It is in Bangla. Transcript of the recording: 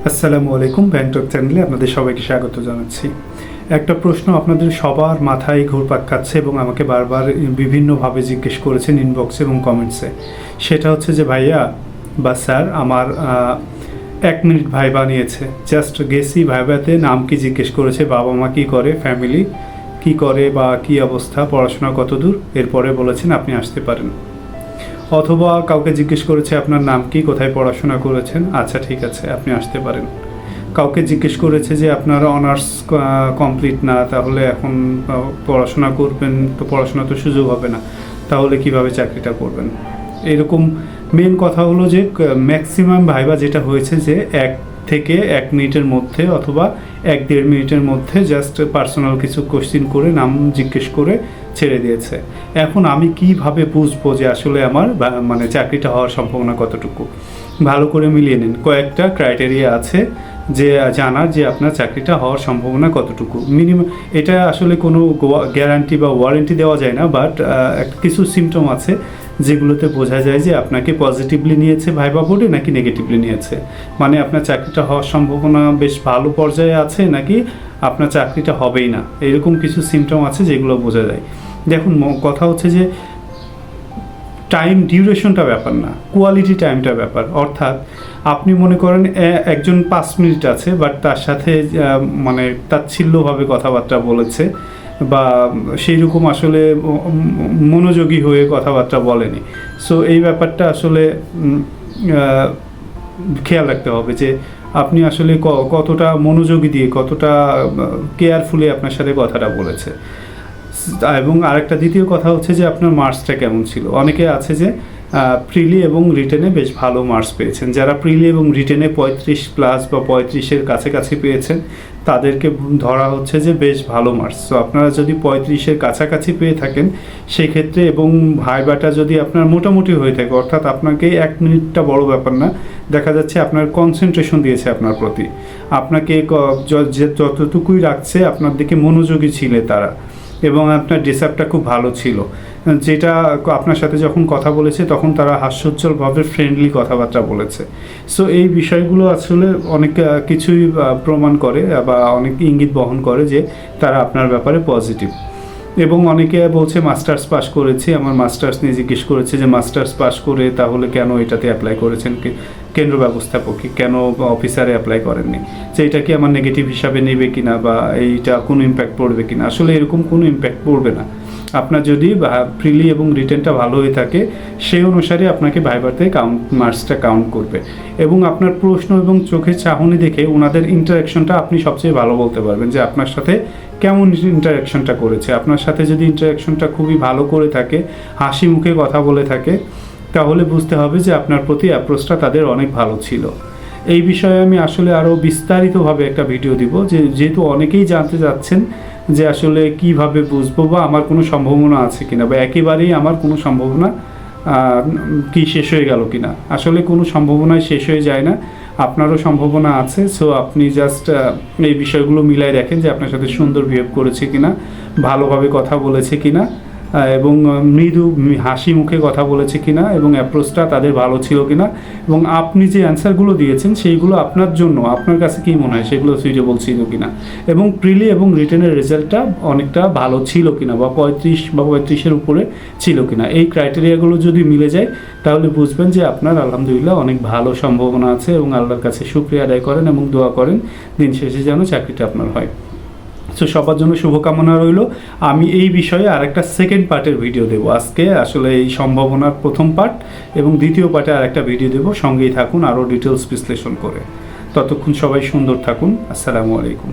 আসসালামু আলাইকুম, ব্যাংটক চ্যানেলে আপনাদের সবাইকে স্বাগত জানাচ্ছি। একটা প্রশ্ন আপনাদের সবার মাথায় ঘুরপাক খাচ্ছে এবং আমাকে বারবার বিভিন্নভাবে জিজ্ঞেস করেছেন ইনবক্সে এবং কমেন্টসে। সেটা হচ্ছে যে ভাইয়া বা স্যার, আমার 1 মিনিট ভাইবা নিয়েছে, জাস্ট গেছি ভাইবাতে নাম কি জিজ্ঞেস করেছে, বাবা মা কী করে, ফ্যামিলি কি করে বা কী অবস্থা, পড়াশোনা কত দূর, এরপরে বলেছেন আপনি আসতে পারেন। অথবা কাউকে জিজ্ঞেস করেছে আপনার নাম কি, কোথায় পড়াশোনা করেছেন, আচ্ছা ঠিক আছে আপনি আসতে পারেন। কাউকে জিজ্ঞেস করেছে যে আপনার অনার্স কমপ্লিট না, তাহলে এখন পড়াশোনা করবেন, তো পড়াশোনা তো সুযোগ হবে না, তাহলে কিভাবে চাকরিটা করবেন। এরকম মেন কথা হলো যে ম্যাক্সিমাম ভাইবা যেটা হয়েছে যে 1 থেকে 1 মিনিটের মধ্যে অথবা 1-1.5 মিনিটের মধ্যে জাস্ট পার্সোনাল কিছু কোশ্চিন করে নাম জিজ্ঞেস করে ছেড়ে দিয়েছে। এখন আমি কিভাবে বুঝবো যে আসলে আমার মানে চাকরিটা হওয়ার সম্ভাবনা কতটুকু? ভালো করে মিলিয়ে নিন, কয়েকটা ক্রাইটেরিয়া আছে যে জানার যে আপনার চাকরিটা হওয়ার সম্ভাবনা কতটুকু। মিনিমাম এটা আসলে কোনো গ্যারান্টি বা ওয়ারেন্টি দেওয়া যায় না, বাট কিছু সিমটম আছে যেগুলোতে বোঝা যায় যে আপনাকে পজিটিভলি নিয়েছে ভাইবা বোর্ডে নাকি নেগেটিভলি নিয়েছে। মানে আপনার চাকরিটা হওয়ার সম্ভাবনা বেশ ভালো পর্যায়ে আছে নাকি আপনার চাকরিটা হবেই না, এরকম কিছু সিমটম আছে যেগুলো বোঝা যায়। দেখুন, কথা হচ্ছে যে টাইম ডিউরেশনটা ব্যাপার না, কোয়ালিটি টাইমটা ব্যাপার। অর্থাৎ আপনি মনে করেন একজন 5 মিনিট আছে, বাট তার সাথে মানে তাচ্ছিল্যভাবে কথাবার্তা বলেছে বা সেই রকম আসলে মনোযোগী হয়ে কথাবার্তা বলেনি। সো এই ব্যাপারটা আসলে খেয়াল রাখতে হবে যে আপনি আসলে কতটা মনোযোগী দিয়ে, কতটা কেয়ারফুলি আপনার সাথে কথাটা বলেছে। এবং আরেকটা দ্বিতীয় কথা হচ্ছে যে আপনার মার্কসটা কেমন ছিল। অনেকে আছে যে প্রিলি এবং রিটেনে বেশ ভালো মার্কস পেয়েছেন। যারা প্রিলি এবং রিটেনে 35+ বা 35-এর কাছাকাছি পেয়েছেন তাদেরকে ধরা হচ্ছে যে বেশ ভালো মার্কস। তো আপনারা যদি 35-এর কাছাকাছি পেয়ে থাকেন সেক্ষেত্রে, এবং ভাইবাটা যদি আপনার মোটামুটি হয়ে থাকে, অর্থাৎ আপনাকে 1 মিনিটটা বড় ব্যাপার না, দেখা যাচ্ছে আপনার কনসেন্ট্রেশন দিয়েছে আপনার প্রতি, আপনাকে যতটুকুই রাখছে আপনার দিকে মনোযোগী ছিলে তারা, এবং আপনার ড্রেসআপটা খুব ভালো ছিল, যেটা আপনার সাথে যখন কথা বলেছে তখন তারা হাস্যোজ্জ্বলভাবে ফ্রেন্ডলি কথাবার্তা বলেছে। সো এই বিষয়গুলো আসলে অনেক কিছুই প্রমাণ করে বা অনেক ইঙ্গিত বহন করে যে তারা আপনার ব্যাপারে পজিটিভ। এবং অনেকে বলছে মাস্টার্স পাস করেছি, আমার মাস্টার্স নিয়ে জিজ্ঞেস করেছে যে মাস্টার্স পাস করে তাহলে কেন এটাতে অ্যাপ্লাই করেছেন, কেন্দ্র ব্যবস্থাপকে কেন অফিসারে অ্যাপ্লাই করেননি, যে এটা কি আমার নেগেটিভ হিসাবে নেবে কিনা বা এইটা কোনো ইম্প্যাক্ট পড়বে কিনা। আসলে এরকম কোনো ইম্প্যাক্ট পড়বে না। আপনার যদি প্রিলি এবং রিটেনটা ভালো হয়ে থাকে সেই অনুসারে আপনাকে ভাইবাতে মার্কসটা কাউন্ট করবে। এবং আপনার প্রশ্ন এবং চোখের চাহনি দেখে ওনাদের ইন্টারাকশনটা আপনি সবচেয়ে ভালো বলতে পারবেন যে আপনার সাথে কেমন ইন্টারাকশনটা করেছে। আপনার সাথে যদি ইন্টারাকশনটা খুবই ভালো করে থাকে, হাসি মুখে কথা বলে থাকে, তাহলে বুঝতে হবে যে আপনার প্রতি অ্যাপ্রোচটা তাদের অনেক ভালো ছিল। এই বিষয়ে আমি আসলে আরও বিস্তারিতভাবে একটা ভিডিও দিব, যেহেতু অনেকেই জানতে চাচ্ছেন যে আসলে কিভাবে বুঝবো বা আমার কোনো সম্ভাবনা আছে কিনা, বা একেবারেই আমার কোনো সম্ভাবনা কি শেষ হয়ে গেল কিনা। আসলে কোনো সম্ভাবনাই শেষ হয়ে যায় না, আপনারও সম্ভাবনা আছে। সো আপনি জাস্ট এই বিষয়গুলো মিলাই দেখেন যে আপনার সাথে সুন্দর বিহেভ করেছে কিনা, ভালোভাবে কথা বলেছে কিনা, এবং মৃদু হাসি মুখে কথা বলেছে কিনা, এবং অ্যাপ্রোচটা তাদের ভালো ছিল কিনা, এবং আপনি যে অ্যান্সারগুলো দিয়েছেন সেইগুলো আপনার জন্য আপনার কাছে কী মনে হয় সেগুলো সুইটেবল ছিল কিনা, এবং প্রিলি এবং রিটেনের রেজাল্টটা অনেকটা ভালো ছিল কিনা বা 35 বা 35-এর উপরে ছিল কিনা। এই ক্রাইটেরিয়াগুলো যদি মিলে যায় তাহলে বুঝবেন যে আপনার আলহামদুলিল্লাহ অনেক ভালো সম্ভাবনা আছে, এবং আল্লাহর কাছে শুকরিয়া আদায় করেন এবং দোয়া করেন দিন শেষে যেন চাকরিটা আপনার হয়। সো সবার জন্য শুভকামনা রইল। আমি এই বিষয়ে আরেকটা সেকেন্ড পার্টের ভিডিও দেবো আজকে, আসলে এই সম্ভাবনার প্রথম পার্ট, এবং দ্বিতীয় পার্টে আরেকটা ভিডিও দেবো। সঙ্গেই থাকুন আরও ডিটেলস বিশ্লেষণ করে। ততক্ষণ সবাই সুন্দর থাকুন। আসসালামু আলাইকুম।